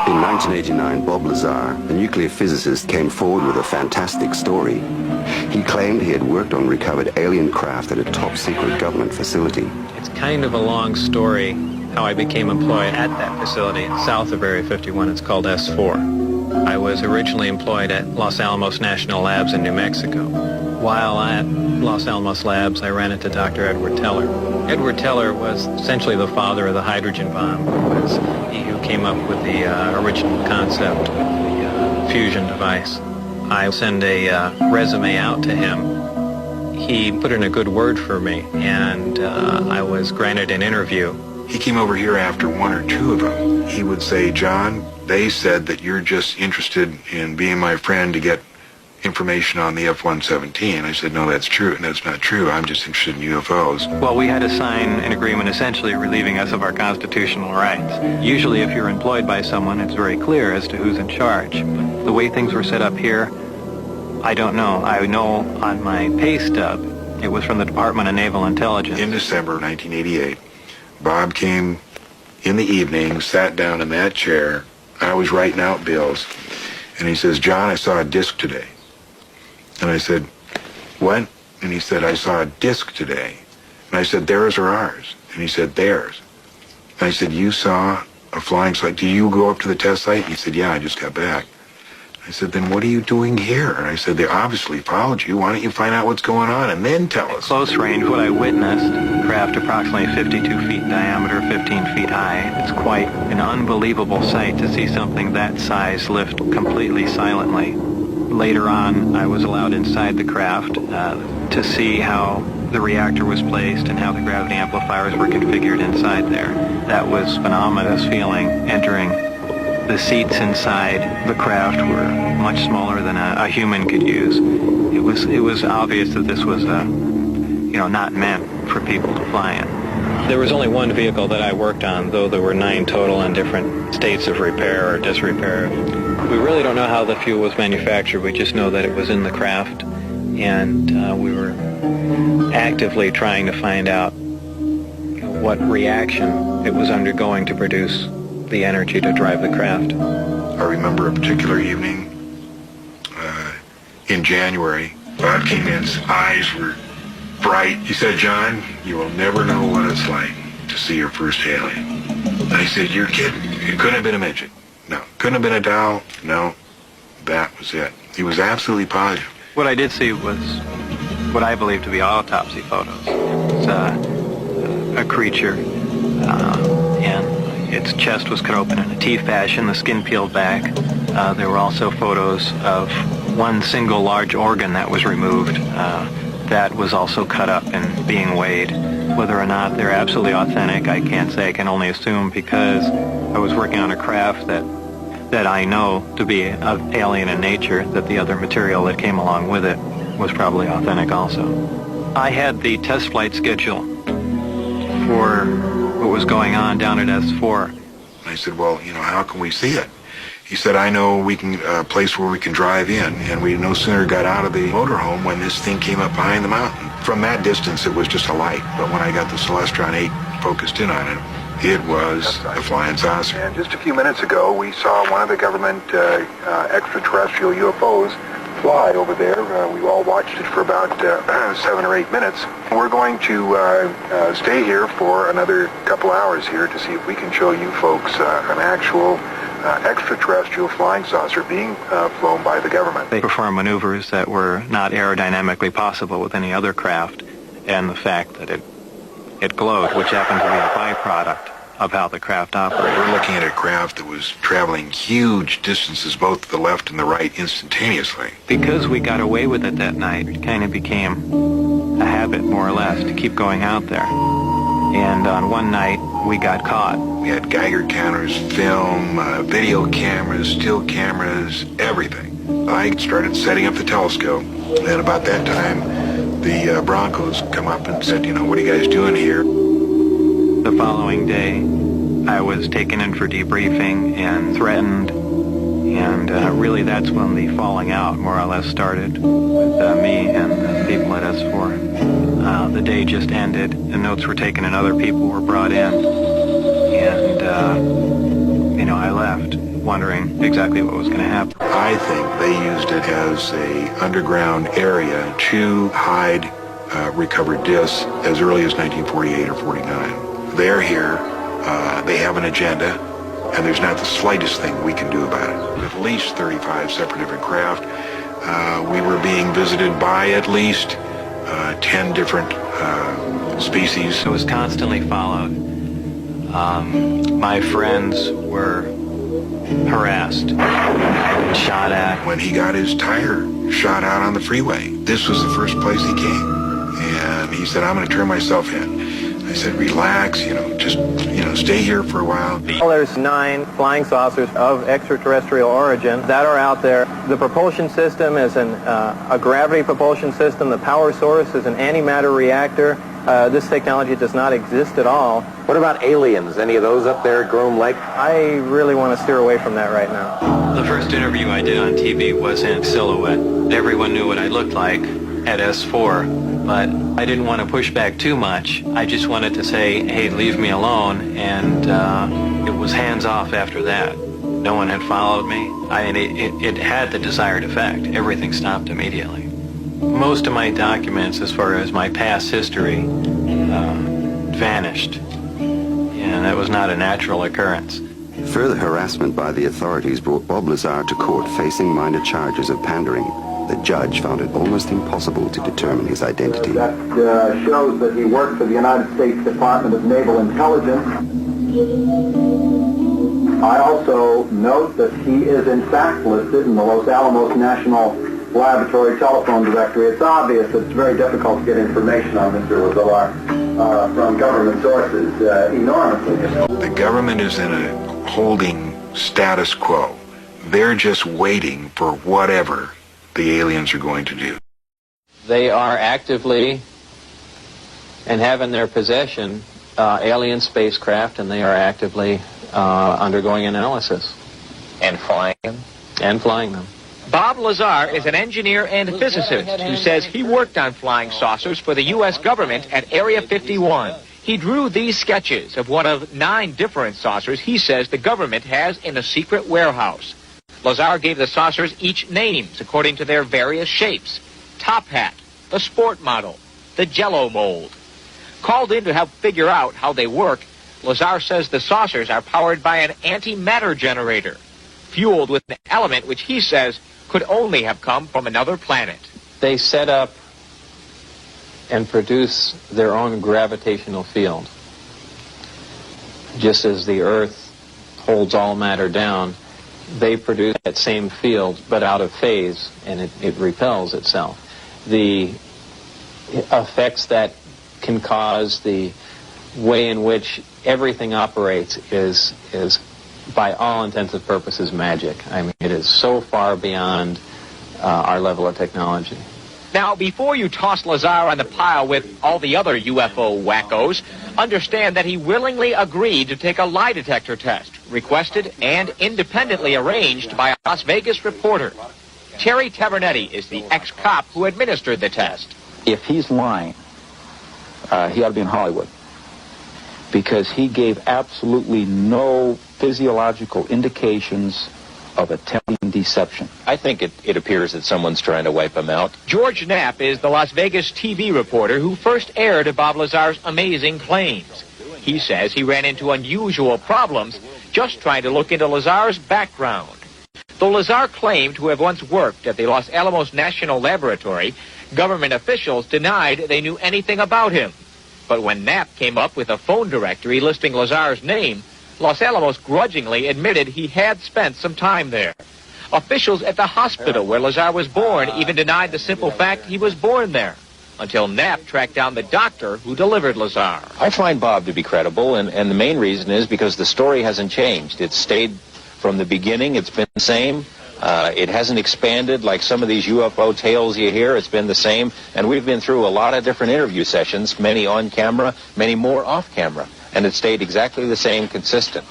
In 1989, Bob Lazar, a nuclear physicist, came forward with a fantastic story. He claimed he had worked on recovered alien craft at a top-secret government facility. It's kind of a long story how I became employed at that facility south of Area 51. It's called S4. I was originally employed at Los Alamos National Labs in New Mexico. While at Los Alamos Labs, I ran into Dr. Edward Teller. Edward Teller was essentially the father of the hydrogen bomb. It was he who came up with the original concept with the fusion device. I sent a resume out to him. He put in a good word for me, and I was granted an interview. He came over here after one or two of them. He would say, John, they said that you're just interested in being my friend to get information on the F-117. I said, no, that's true. That's not true. I'm just interested in UFOs. Well, we had to sign an agreement essentially relieving us of our constitutional rights. Usually if you're employed by someone, it's very clear as to who's in charge. But the way things were set up here, I don't know. I know on my pay stub, it was from the Department of Naval Intelligence. In December 1988, Bob came in the evening, sat down in that chair. I was writing out bills. And he says, John, I saw a disc today. And I said, what? And he said, I saw a disc today. And I said, theirs or ours? And he said, theirs. And I said, you saw a flying site. Did you go up to the test site? And he said, yeah, I just got back. I said, then what are you doing here? And I said, they obviously followed you. Why don't you find out what's going on and then tell us? Close range, what I witnessed, craft approximately 52 feet in diameter, 15 feet high. It's quite an unbelievable sight to see something that size lift completely silently. Later on, I was allowed inside the craft to see how the reactor was placed and how the gravity amplifiers were configured inside there. That was phenomenal feeling. Entering the seats inside the craft were much smaller than a human could use. It was obvious that this was not meant for people to fly in. There was only one vehicle that I worked on, though there were 9 total in different states of repair or disrepair. We really don't know how the fuel was manufactured. We just know that it was in the craft, and we were actively trying to find out what reaction it was undergoing to produce the energy to drive the craft. I remember a particular evening in January. Bob came in, his eyes were bright. He said, John, you will never know what it's like to see your first alien. I said, you're kidding. It couldn't have been a midget. No. Couldn't have been a doll. No. That was it. He was absolutely positive. What I did see was what I believe to be autopsy photos. It's a creature, and its chest was cut open in a T fashion, the skin peeled back. There were also photos of one single large organ that was removed. That was also cut up and being weighed. Whether or not they're absolutely authentic, I can't say. I can only assume because I was working on a craft that I know to be alien in nature, that the other material that came along with it was probably authentic also. I had the test flight schedule for what was going on down at S4. I said, well, how can we see it? He said, I know we can a place where we can drive in, and we no sooner got out of the motorhome when this thing came up behind the mountain. From that distance, it was just a light, but when I got the Celestron 8 focused in on it, it was a flying saucer. And just a few minutes ago, we saw one of the government extraterrestrial UFOs fly over there. We all watched it for about 7 or 8 minutes. We're going to stay here for another couple hours here to see if we can show you folks an actual extraterrestrial flying saucer being flown by the government. They perform maneuvers that were not aerodynamically possible with any other craft, and the fact that it glowed, which happened to be a byproduct of how the craft operated. We're looking at a craft that was traveling huge distances, both to the left and the right, instantaneously. Because we got away with it that night, it kind of became a habit, more or less, to keep going out there. And on one night, we got caught. We had Geiger counters, film, video cameras, still cameras, everything. I started setting up the telescope, and about that time, the Broncos come up and said, what are you guys doing here? The following day, I was taken in for debriefing and threatened, and really that's when the falling out more or less started with me and the people at S4. The day just ended, and notes were taken and other people were brought in, and I left, wondering exactly what was going to happen. I think they used it as a underground area to hide recovered discs as early as 1948 or 49. They're here, they have an agenda, and there's not the slightest thing we can do about it. At least 35 separate different craft. We were being visited by at least 10 different species. I was constantly followed. My friends were harassed, shot at. When he got his tire shot out on the freeway, this was the first place he came. And he said, I'm going to turn myself in. I said, relax, just, stay here for a while. Well, there's 9 flying saucers of extraterrestrial origin that are out there. The propulsion system is a gravity propulsion system. The power source is an antimatter reactor. This technology does not exist at all. What about aliens? Any of those up there at Groom Lake? I really want to steer away from that right now. The first interview I did on TV was in silhouette. Everyone knew what I looked like at S4, but I didn't want to push back too much. I just wanted to say, hey, leave me alone, and it was hands off after that. No one had followed me. I mean, it had the desired effect. Everything stopped immediately. Most of my documents, as far as my past history, vanished, and that was not a natural occurrence. Further harassment by the authorities brought Bob Lazar to court facing minor charges of pandering. The judge found it almost impossible to determine his identity. That shows that he worked for the United States Department of Naval Intelligence. I also note that he is in fact listed in the Los Alamos National Laboratory telephone directory. It's obvious that it's very difficult to get information on Mr. Lazar from government sources enormously. The government is in a holding status quo. They're just waiting for whatever the aliens are going to do. They are actively and have in their possession alien spacecraft, and they are actively undergoing analysis. And flying them? And flying them. Bob Lazar is an engineer and physicist who says he worked on flying saucers for the U.S. government at Area 51. He drew these sketches of one of 9 different saucers he says the government has in a secret warehouse. Lazar gave the saucers each names according to their various shapes. Top Hat, the Sport Model, the Jello Mold. Called in to help figure out how they work, Lazar says the saucers are powered by an antimatter generator, fueled with an element which he says could only have come from another planet. They set up and produce their own gravitational field. Just as the Earth holds all matter down, they produce that same field, but out of phase, and it repels itself. The effects that can cause, the way in which everything operates is by all intents and purposes, magic. I mean, it is so far beyond our level of technology. Now, before you toss Lazar on the pile with all the other UFO wackos, understand that he willingly agreed to take a lie detector test, requested and independently arranged by a Las Vegas reporter. Terry Tavernetti is the ex-cop who administered the test. If he's lying, he ought to be in Hollywood, because he gave absolutely no physiological indications of attempting deception. I think it appears that someone's trying to wipe him out. George Knapp is the Las Vegas TV reporter who first aired Bob Lazar's amazing claims. He says he ran into unusual problems just trying to look into Lazar's background. Though Lazar claimed to have once worked at the Los Alamos National Laboratory, government officials denied they knew anything about him. But when Knapp came up with a phone directory listing Lazar's name, Los Alamos grudgingly admitted he had spent some time there. Officials at the hospital where Lazar was born even denied the simple fact he was born there, until Knapp tracked down the doctor who delivered Lazar. I find Bob to be credible, and the main reason is because the story hasn't changed. It's stayed from the beginning. It's been the same. It hasn't expanded like some of these UFO tales you hear. It's been the same, and we've been through a lot of different interview sessions, many on camera, many more off camera, and it stayed exactly the same, consistent.